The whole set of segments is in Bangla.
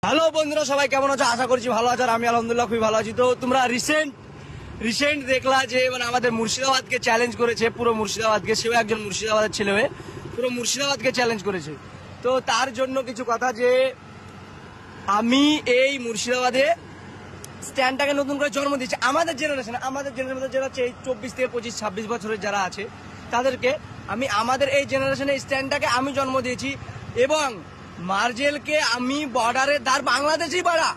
হ্যালো বন্ধুরা, সবাই কেমন আছো? আশা করছি ভালো আছো। আর আমি আলহামদুলিল্লাহ খুবই ভালো আছি। তো তোমরা রিসেন্ট দেখলা যে মানে আমাদের মুর্শিদাবাদকে চ্যালেঞ্জ করেছে, পুরো মুর্শিদাবাদকে। সেও একজন মুর্শিদাবাদের ছেলে হয়ে পুরো মুর্শিদাবাদকে চ্যালেঞ্জ করেছে। তো তার জন্য কিছু কথা, যে আমি এই মুর্শিদাবাদে স্ট্যান্ডটাকে নতুন করে জন্ম দিয়েছি। আমাদের জেনারেশন যারা 24 থেকে 25 26 বছরের যারা আছে তাদেরকে আমি, আমাদের এই জেনারেশনে স্ট্যান্ডটাকে আমি জন্ম দিয়েছি। এবং মার্জেলকে আমি বর্ডারের ধার, বাংলাদেশই পাড়া,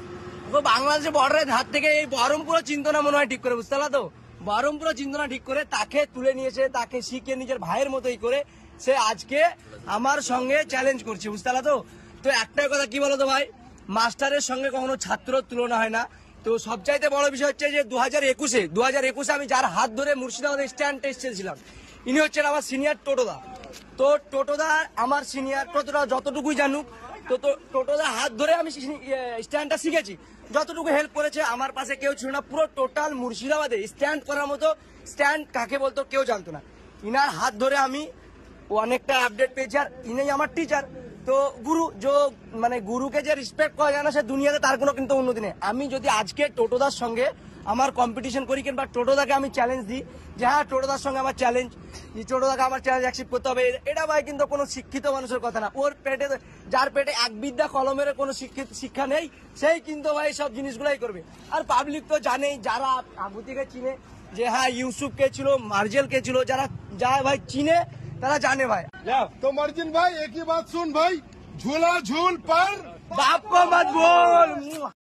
বাংলাদেশের বর্ডারের ধার থেকে এই বহরমপুর চিন্তনা মনে হয় ঠিক করে, বুঝতে পারলা তো? বহরমপুর চিন্তনা ঠিক করে তাকে তুলে নিয়েছে, তাকে শিখে নিজের ভাইয়ের মতোই করে সে আজকে আমার সঙ্গে চ্যালেঞ্জ করছে, বুঝতে পারলা তো? তো একটাই কথা, কি বলতো ভাই, মাস্টারের সঙ্গে কখনো ছাত্রর তুলনা হয় না। তো সবচাইতে বড় বিষয় হচ্ছে যে 2021 আমি যার হাত ধরে মুর্শিদাবাদের স্ট্যান্ড এসেছিলাম, ইনি হচ্ছেন আমার সিনিয়র টোটোদা। তো টোটোদা আমার সিনিয়র, টোটোদা যতটুকুই জানুক, তো টোটোদা হাত ধরে আমি স্ট্যান্ডটা শিখেছি। যতটুকু হেল্প করেছে, আমার পাশে কেউ ছিল না। পুরো টোটাল মুর্শিদাবাদে স্ট্যান্ড করার মতো স্ট্যান্ড কাকে বলতো কেউ জানতো না। ইনার হাত ধরে আমি অনেকটা আপডেট পেয়েছি। আর ইনি আমার টিচার। তো গুরু মানে গুরুকে যে রেসপেক্ট করা যায় না, সে দুনিয়াতে তার কোনো কিন্তু উন্নতি নেই। আমি যদি আজকে টোটোদার সঙ্গে আমার কম্পিটিশন করি, কিংবা টোটোদাকে আমি চ্যালেঞ্জ দিই যে হ্যাঁ টোটোদার সঙ্গে আমার চ্যালেঞ্জ, টোটোদাকে আমার চ্যালেঞ্জ অ্যাকসেপ্ট করতে হবে, এটা ভাই কিন্তু কোনো শিক্ষিত মানুষের কথা না। ওর পেটে, যার পেটে এক বিদ্যা কলমের কোনো শিক্ষা নেই, সেই কিন্তু ভাই সব জিনিসগুলাই করবে। আর পাবলিক তো জানেই, যারা আবুতিকে চিনে, যে হ্যাঁ ইউসুফ কে ছিল, মার্জেল কে ছিল, যা ভাই চিনে তারা জানে भाई। तो मर्जिन भाई एक ही बात सुन भाई, झूला झूल पर बाप को मत बोल।